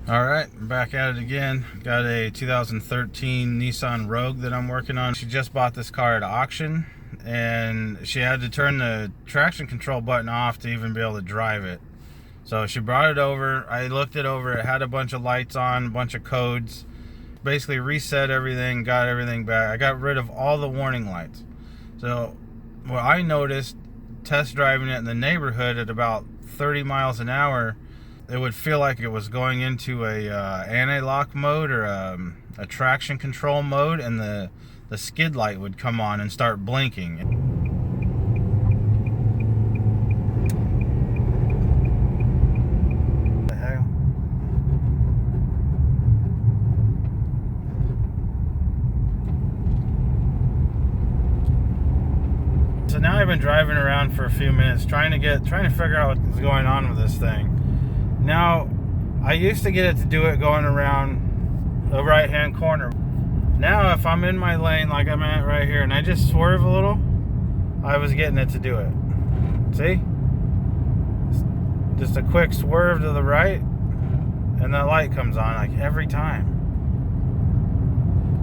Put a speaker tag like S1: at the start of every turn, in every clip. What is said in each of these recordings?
S1: Alright, back at it again. Got a 2013 Nissan Rogue that I'm working on. She just bought this car at auction, and she had to turn the traction control button off to even be able to drive it. So she brought it over, I looked it over, it had a bunch of lights on, a bunch of codes. Basically reset everything, got everything back. I got rid of all the warning lights. So what I noticed test driving it in the neighborhood at about 30 miles an hour, it would feel like it was going into a anti-lock mode or a traction control mode, and the skid light would come on and start blinking. What the hell? So now I've been driving around for a few minutes trying to figure out what's going on with this thing. Now, I used to get it to do it going around the right-hand corner. Now, if I'm in my lane like I'm at right here and I just swerve a little, I was getting it to do it. See? Just a quick swerve to the right, and that light comes on like every time.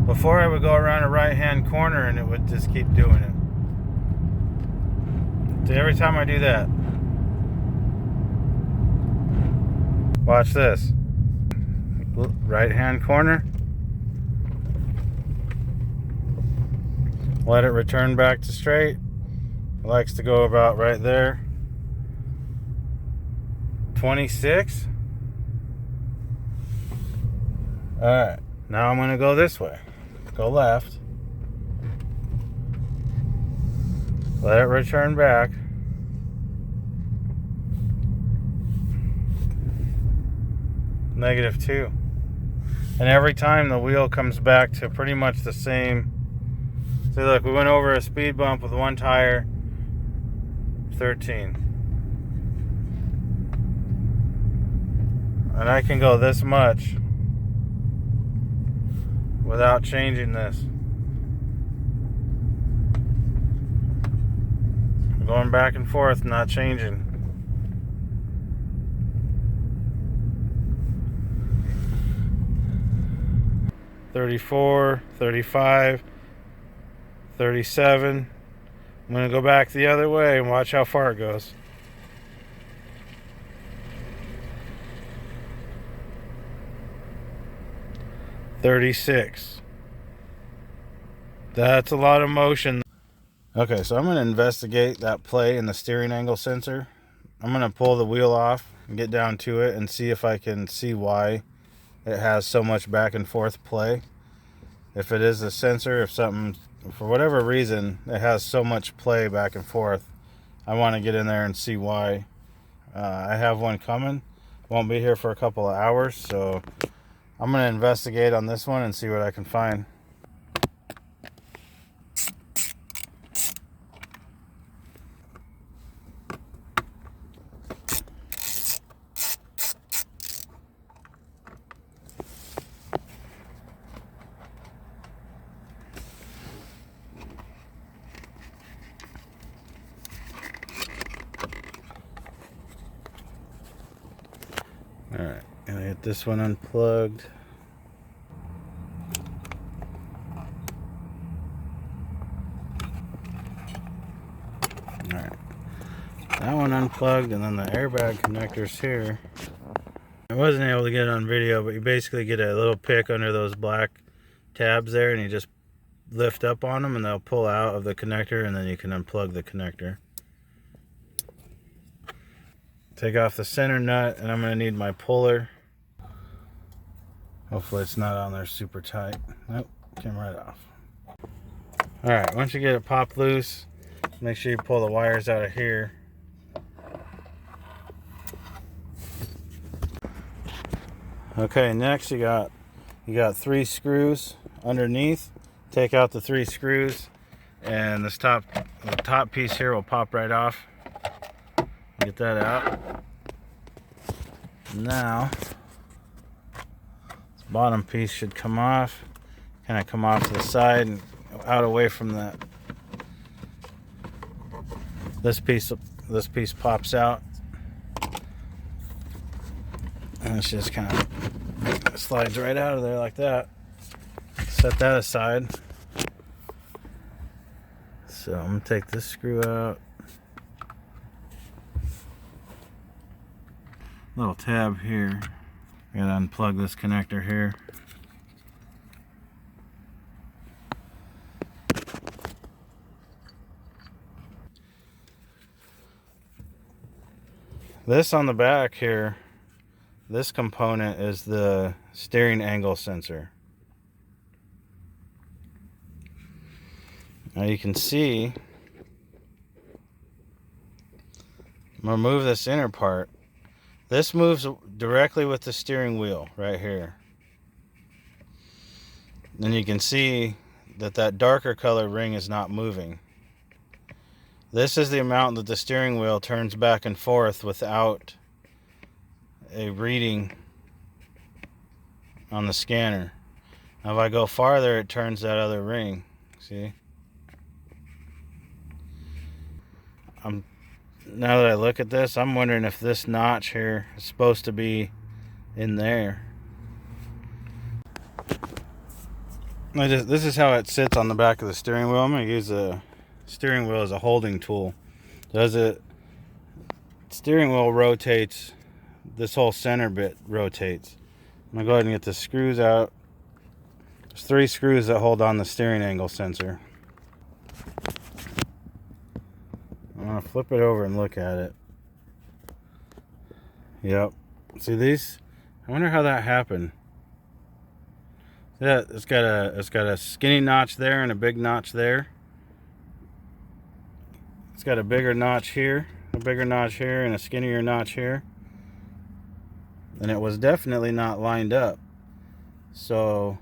S1: Before, I would go around a right-hand corner and it would just keep doing it. So every time I do that, watch this. Right hand corner. Let it return back to straight. It likes to go about right there. 26. Alright, now I'm going to go this way. Go left. Let it return back. -2. And every time the wheel comes back to pretty much the same. See, look, we went over a speed bump with one tire. 13. And I can go this much without changing this. Going back and forth, not changing. $34, $35, $37. I'm going to go back the other way and watch how far it goes. $36. That's a lot of motion. Okay, so I'm going to investigate that play in the steering angle sensor. I'm going to pull the wheel off and get down to it and see if I can see why it has so much back and forth play. If it is a sensor, if something, for whatever reason, it has so much play back and forth, I want to get in there and see why. I have one coming. Won't be here for a couple of hours, so I'm going to investigate on this one and see what I can find. Alright, gonna get this one unplugged. Alright, that one unplugged, and then the airbag connectors here. I wasn't able to get it on video, but you basically get a little pick under those black tabs there, and you just lift up on them and they'll pull out of the connector, and then you can unplug the connector. Take off the center nut, and I'm going to need my puller. Hopefully it's not on there super tight. Nope, came right off. Alright, once you get it popped loose, make sure you pull the wires out of here. Okay, next you got 3 screws underneath. Take out the 3 screws, and the top piece here will pop right off. Get that out. Now, this bottom piece should come off. Kind of come off to the side and out away from that. This piece pops out. And it's just kind of It slides right out of there like that. Set that aside. So I'm gonna take this screw out. Little tab here. I gotta unplug this connector here. This on the back here, this component is the steering angle sensor. Now you can see, I'm gonna move this inner part. This moves directly with the steering wheel right here. Then you can see that that darker color ring is not moving. This is the amount that the steering wheel turns back and forth without a reading on the scanner. Now if I go farther, it turns that other ring. See? Now that I look at this, I'm wondering if this notch here is supposed to be in there. This is how it sits on the back of the steering wheel. I'm going to use the steering wheel as a holding tool. Steering wheel rotates, this whole center bit rotates. I'm going to go ahead and get the screws out. There's 3 screws that hold on the steering angle sensor. I'm going to flip it over and look at it. Yep. See these? I wonder how that happened. Yeah, it's got a skinny notch there and a big notch there. It's got a bigger notch here, and a skinnier notch here. And it was definitely not lined up. So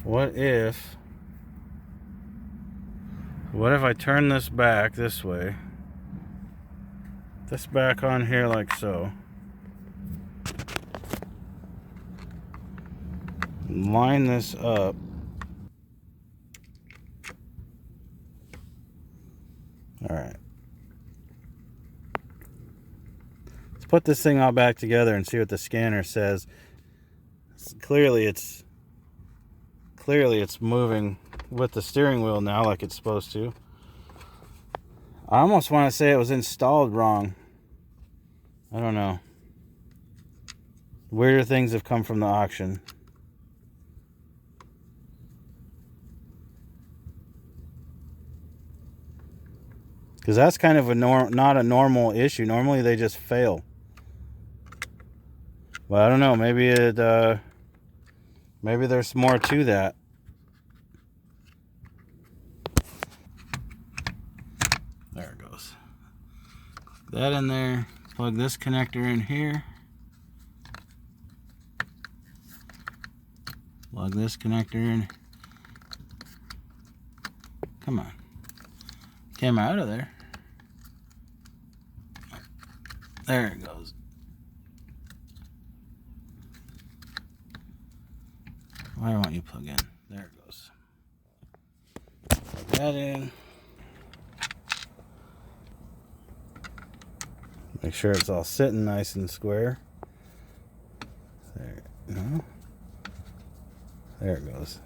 S1: what if I turn this back this way, this back on here like so, line this up, all right, let's put this thing all back together and see what the scanner says. Clearly it's moving with the steering wheel now like it's supposed to. I almost want to say it was installed wrong. I don't know. Weirder things have come from the auction. Because that's kind of not a normal issue. Normally they just fail. Well, I don't know. Maybe maybe there's more to that. There it goes. That in there. Plug this connector in here. Plug this connector in. Come on. Came out of there. There it goes. Why won't you plug in? There it goes. Plug that in. Make sure it's all sitting nice and square. There, no. There it goes.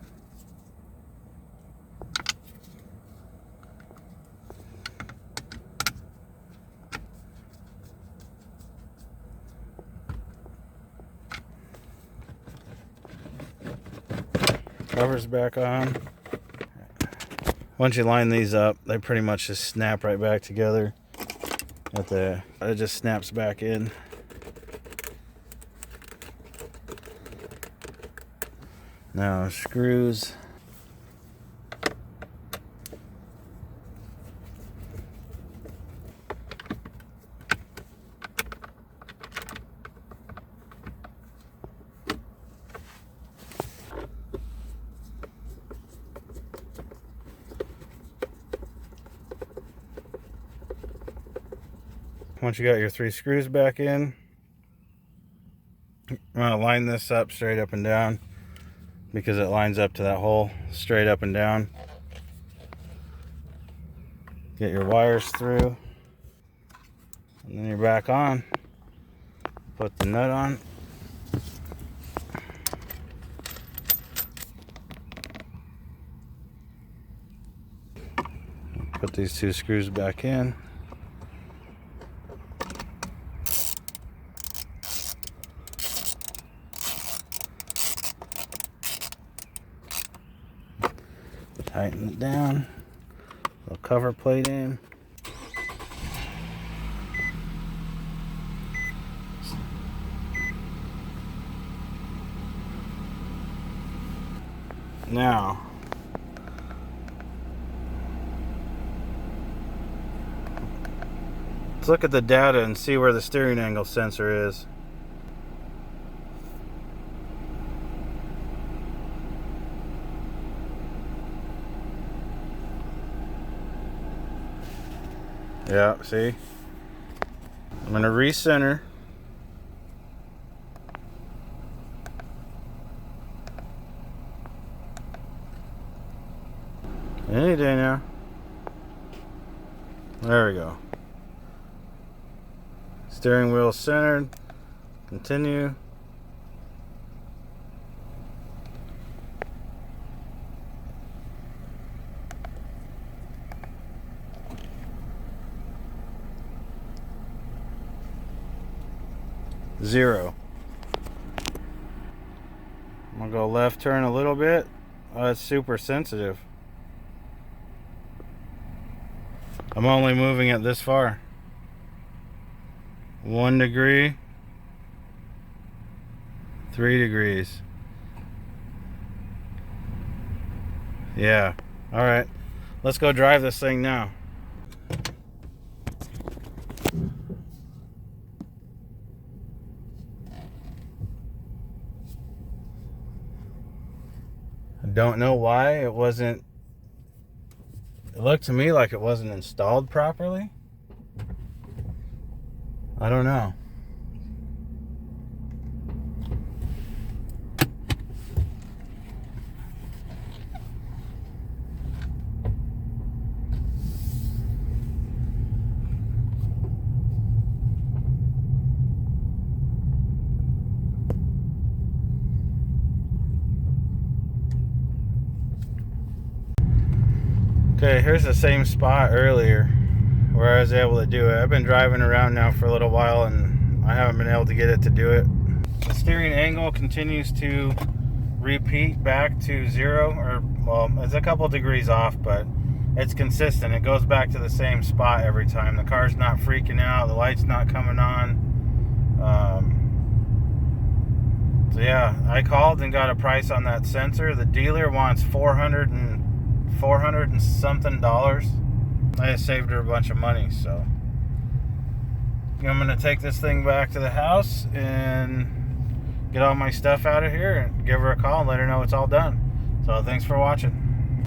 S1: Cover's back on. Once you line these up, they pretty much just snap right back together. It just snaps back in. Now screws. Once you got your 3 screws back in, I'm going to line this up straight up and down because it lines up to that hole straight up and down. Get your wires through, and then you're back on. Put the nut on. Put these two screws back in. Tighten it down. Little cover plate in. Now, let's look at the data and see where the steering angle sensor is. Yeah, see? I'm going to recenter. Any day now. There we go. Steering wheel centered. Continue. Zero. I'm gonna go left turn a little bit. Oh, that's super sensitive. I'm only moving it this far. 1 degree. 3 degrees. Yeah. Alright. Let's go drive this thing now. I don't know why it wasn't. It looked to me like it wasn't installed properly. I don't know. Okay, here's the same spot earlier where I was able to do it. I've been driving around now for a little while and I haven't been able to get it to do it. The steering angle continues to repeat back to 0, or well, it's a couple degrees off, but it's consistent. It goes back to the same spot every time. The car's not freaking out, the light's not coming on. So yeah, I called and got a price on that sensor. The dealer wants $400 and something dollars. I just saved her a bunch of money, so I'm gonna take this thing back to the house and get all my stuff out of here and give her a call and let her know it's all done. So thanks for watching.